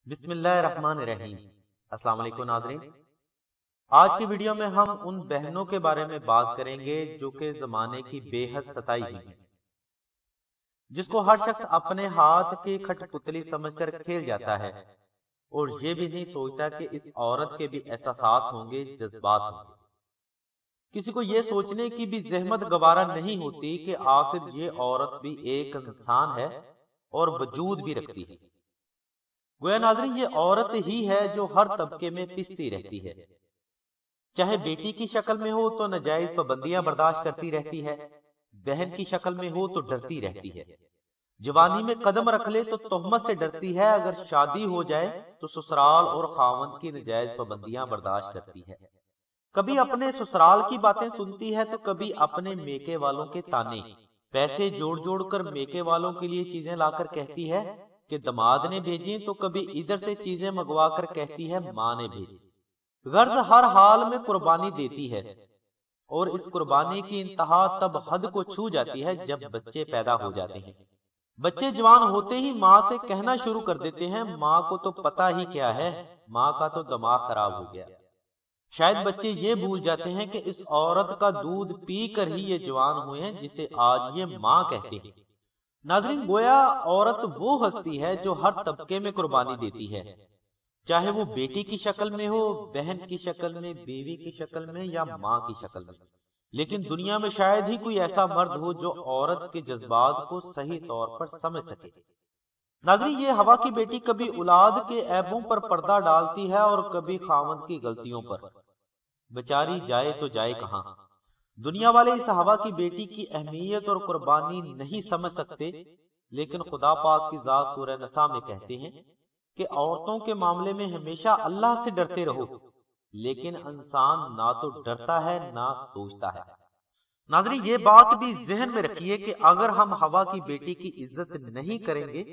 بسم اللہ الرحمن الرحیم۔ السلام علیکم ناظرین، آج کی ویڈیو میں ہم ان بہنوں کے بارے میں بات کریں گے جو کہ زمانے کی بے حد ستائی ہوئی ہیں، جس کو ہر شخص اپنے ہاتھ کی کھٹ پتلی سمجھ کر کھیل جاتا ہے اور یہ بھی نہیں سوچتا کہ اس عورت کے بھی احساسات ہوں گے، جذبات ہوں گے۔ کسی کو یہ سوچنے کی بھی زحمت گوارا نہیں ہوتی کہ آخر یہ عورت بھی ایک انسان ہے اور وجود بھی رکھتی ہے۔ گویا ناظرین، یہ عورت ہی ہے جو ہر طبقے میں پستی رہتی ہے، چاہے بیٹی کی شکل میں ہو تو ناجائز پابندیاں برداشت کرتی رہتی ہے، بہن کی شکل میں ہو تو ڈرتی رہتی ہے، جوانی میں قدم رکھ لے تو تہمت سے ڈرتی ہے، اگر شادی ہو جائے تو سسرال اور خاوند کی ناجائز پابندیاں برداشت کرتی ہے، کبھی اپنے سسرال کی باتیں سنتی ہے تو کبھی اپنے میکے والوں کے تانے، پیسے جوڑ جوڑ کر میکے والوں کے لیے چیزیں لا کر کہتی ہے کہ دماد نے بھیجیں، تو کبھی ادھر سے چیزیں منگوا کر کہتی ہے ماں نے بھیجی۔ غرض ہر حال میں قربانی دیتی ہے، اور اس قربانی کی انتہا تب حد کو چھو جاتی ہے جب بچے پیدا ہو جاتے ہیں۔ بچے جوان ہوتے ہی ماں سے کہنا شروع کر دیتے ہیں ماں کو تو پتہ ہی کیا ہے، ماں کا تو دماغ خراب ہو گیا۔ شاید بچے یہ بھول جاتے ہیں کہ اس عورت کا دودھ پی کر ہی یہ جوان ہوئے ہیں جسے آج یہ ماں کہتے ہیں۔ ناظرین، گویا عورت وہ ہستی ہے جو ہر طبقے میں قربانی دیتی ہے، چاہے وہ بیٹی کی شکل میں ہو، بہن کی شکل میں، بیوی کی شکل میں یا ماں کی شکل میں، لیکن دنیا میں شاید ہی کوئی ایسا مرد ہو جو عورت کے جذبات کو صحیح طور پر سمجھ سکے۔ ناظرین، یہ ہوا کی بیٹی کبھی اولاد کے عیبوں پر پردہ ڈالتی ہے اور کبھی خاوند کی غلطیوں پر، بیچاری جائے تو جائے کہاں۔ دنیا والے اس ہوا کی بیٹی کی اہمیت اور قربانی نہیں سمجھ سکتے، لیکن خدا پاک کی ذات سورہ نساء میں کہتے ہیں کہ عورتوں کے معاملے میں ہمیشہ اللہ سے ڈرتے رہو، لیکن انسان نہ تو ڈرتا ہے نہ سوچتا ہے۔ ناظرین، یہ بات بھی ذہن میں رکھیے کہ اگر ہم ہوا کی بیٹی کی عزت نہیں کریں گے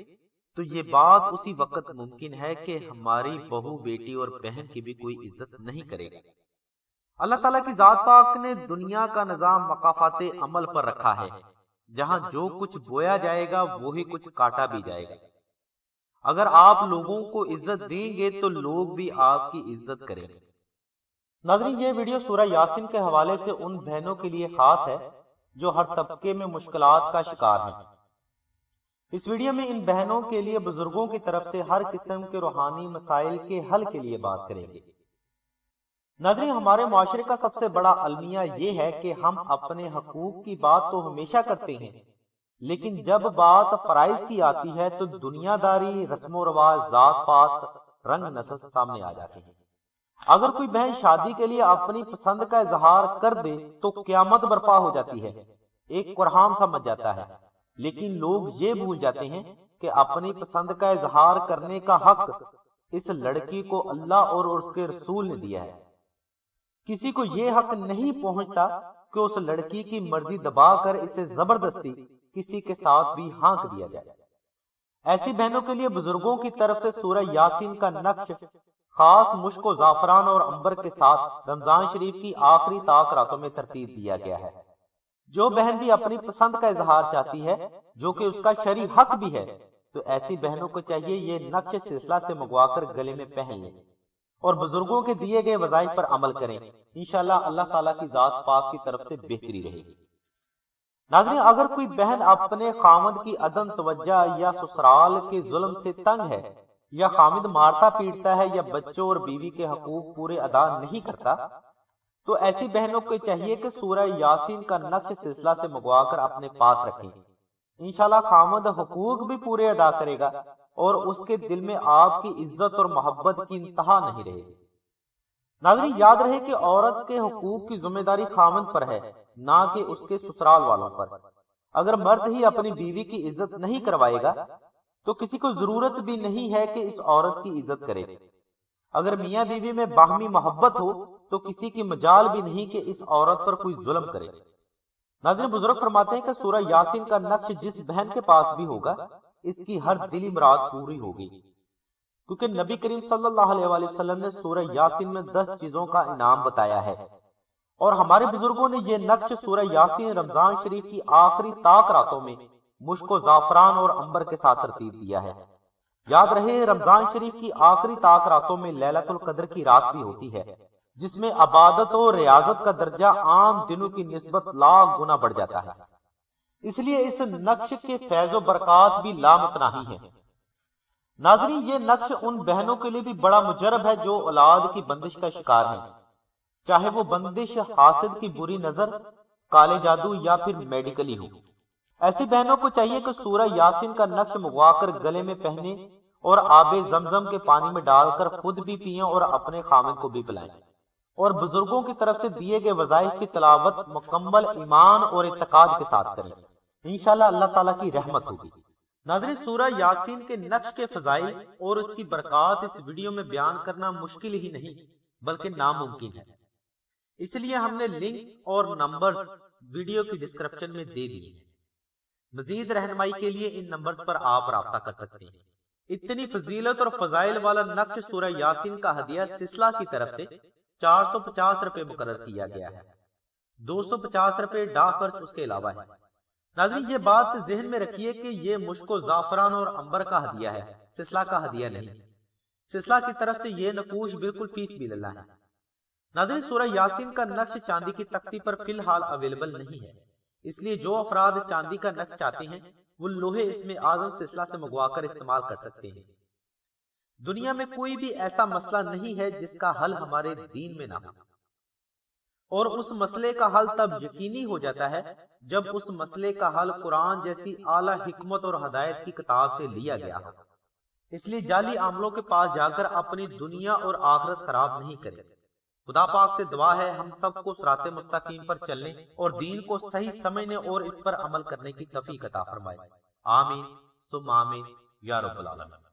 تو یہ بات اسی وقت ممکن ہے کہ ہماری بہو، بیٹی اور بہن کی بھی کوئی عزت نہیں کرے گا۔ اللہ تعالیٰ کی ذات پاک نے دنیا کا نظام مقافات عمل پر رکھا ہے، جہاں جو کچھ بویا جائے گا وہی کچھ کاٹا بھی جائے گا۔ اگر آپ لوگوں کو عزت دیں گے تو لوگ بھی آپ کی عزت کریں گے۔ ناظرین، یہ ویڈیو سورہ یاسین کے حوالے سے ان بہنوں کے لیے خاص ہے جو ہر طبقے میں مشکلات کا شکار ہیں۔ اس ویڈیو میں ان بہنوں کے لیے بزرگوں کی طرف سے ہر قسم کے روحانی مسائل کے حل کے لیے بات کریں گے۔ ناظرین، ہمارے معاشرے کا سب سے بڑا المیہ یہ ہے کہ ہم اپنے حقوق کی بات تو ہمیشہ کرتے ہیں، لیکن جب بات فرائض کی آتی ہے تو دنیا داری، رسم و رواج، ذات پات، رنگ نسل سامنے آ جاتے ہیں۔ اگر کوئی بہن شادی کے لیے اپنی پسند کا اظہار کر دے تو قیامت برپا ہو جاتی ہے، ایک قرآن سمجھ جاتا ہے، لیکن لوگ یہ بھول جاتے ہیں کہ اپنی پسند کا اظہار کرنے کا حق اس لڑکی کو اللہ اور اس کے رسول نے دیا ہے۔ کسی کو یہ حق نہیں پہنچتا کہ اس لڑکی کی مرضی دبا کر اسے زبردستی کسی کے ساتھ بھی ہانک دیا جائے۔ ایسی بہنوں کے لیے بزرگوں کی طرف سے سورہ یاسین کا نقش خاص مشک و زعفران اور عنبر کے ساتھ رمضان شریف کی آخری طاق راتوں میں ترتیب دیا گیا ہے۔ جو بہن بھی اپنی پسند کا اظہار چاہتی ہے، جو کہ اس کا شرعی حق بھی ہے، تو ایسی بہنوں کو چاہیے یہ نقش سلسلہ سے منگوا کر گلے میں پہن لیں اور بزرگوں کے دیے گئے وظائف پر عمل کریں۔ انشاءاللہ اللہ تعالیٰ کی ذات پاک کی طرف سے بہتری رہے گی۔ ناظرین، اگر کوئی بہن اپنے خاوند کی عدم توجہ یا سسرال کے ظلم سے تنگ ہے، یا خاوند مارتا پیٹتا ہے، یا بچوں اور بیوی کے حقوق پورے ادا نہیں کرتا، تو ایسی بہنوں کو چاہیے کہ سورہ یاسین کا نقش سلسلہ سے منگوا کر اپنے پاس رکھیں۔ انشاءاللہ خاوند حقوق بھی پورے ادا کرے گا اور اس کے دل میں آپ کی عزت اور محبت کی انتہا نہیں رہے گی۔ ناظرین، یاد رہے کہ عورت کے حقوق کی ذمہ داری خاوند پر ہے، نہ کہ اس کے سسرال والوں پر۔ اگر مرد ہی اپنی بیوی کی عزت نہیں کروائے گا تو کسی کو ضرورت بھی نہیں ہے کہ اس عورت کی عزت کرے۔ اگر میاں بیوی میں باہمی محبت ہو تو کسی کی مجال بھی نہیں کہ اس عورت پر کوئی ظلم کرے۔ ناظرین، بزرگ فرماتے ہیں کہ سورہ یاسین کا نقش جس بہن کے پاس بھی ہوگا، اس کی ہر دلی مراد پوری ہوگی، کیونکہ نبی کریم صلی اللہ علیہ وآلہ وسلم نے سورہ یاسین میں 10 چیزوں کا انعام بتایا ہے، اور ہمارے بزرگوں نے یہ نقش سورہ یاسین رمضان شریف کی آخری طاق راتوں میں مشک و زعفران اور عنبر کے ساتھ ترتیب دیا ہے۔ یاد رہے رمضان شریف کی آخری طاق راتوں میں لیلۃ القدر کی رات بھی ہوتی ہے، جس میں عبادت و ریاضت کا درجہ عام دنوں کی نسبت لاکھ گنا بڑھ جاتا ہے۔ اس لیے اس نقش کے فیض و برکات بھی لامتناہی ہیں۔ ناظرین، یہ نقش ان بہنوں کے لیے بھی بڑا مجرب ہے جو اولاد کی بندش کا شکار ہیں، چاہے وہ بندش حاسد کی بری نظر، کالے جادو یا پھر میڈیکلی ہو۔ ایسی بہنوں کو چاہیے کہ سورہ یاسین کا نقش منگوا کر گلے میں پہنے اور آب زمزم کے پانی میں ڈال کر خود بھی پئیں اور اپنے خامد کو بھی پلائیں، اور بزرگوں کی طرف سے دیے گئے وظائف کی تلاوت مکمل ایمان اور اعتقاد کے ساتھ کریں۔ انشاءاللہ اللہ تعالیٰ کی رحمت ہوگی۔ ناظرین، سورہ یاسین کے نقش کے فضائل اور اس کی برکات اس ویڈیو میں بیان کرنا مشکل ہی نہیں بلکہ ناممکن ہے، اس لیے ہم نے لنک اور نمبر ویڈیو کی ڈسکرپشن میں دے دیے ہیں۔ مزید رہنمائی کے لیے ان نمبرز پر آپ رابطہ کر سکتے ہیں۔ اتنی فضیلت اور فضائل والا نقش سورہ یاسین کا ہدیہ سلسلہ کی طرف سے 450 روپے مقرر کیا گیا ہے، 250 روپے ڈاک خرچ اس کے علاوہ ہے۔ ناظرین، یہ بات ذہن میں رکھیے کہ یہ مشک و زعفران اور عنبر کا ہدیہ ہے، سلسلہ کا ہدیہ نہیں۔ سلسلہ کی طرف سے یہ نقوش بالکل فی سبیل اللہ ہے۔ ناظرین، سورہ یاسین کا نقش چاندی کی تختی پر فی الحال اویلیبل نہیں ہے، اس لیے جو افراد چاندی کا نقش چاہتے ہیں وہ لوہے اسم اعظم سلسلہ سے منگوا کر استعمال کر سکتے ہیں۔ دنیا میں کوئی بھی ایسا مسئلہ نہیں ہے جس کا حل ہمارے دین میں نہ ہو، اور اس مسئلے کا حل تب یقینی ہو جاتا ہے جب اس مسئلے کا حل قرآن جیسی اعلیٰ حکمت اور ہدایت کی کتاب سے لیا گیا ہو۔ اس لیے جعلی عاملوں کے پاس جا کر اپنی دنیا اور آخرت خراب نہیں کرے۔ خدا پاک سے دعا ہے ہم سب کو صراط مستقیم پر چلنے اور دین کو صحیح سمجھنے اور اس پر عمل کرنے کی توفیق عطا فرمائے۔ آمین ثم آمین یا رب العالمین۔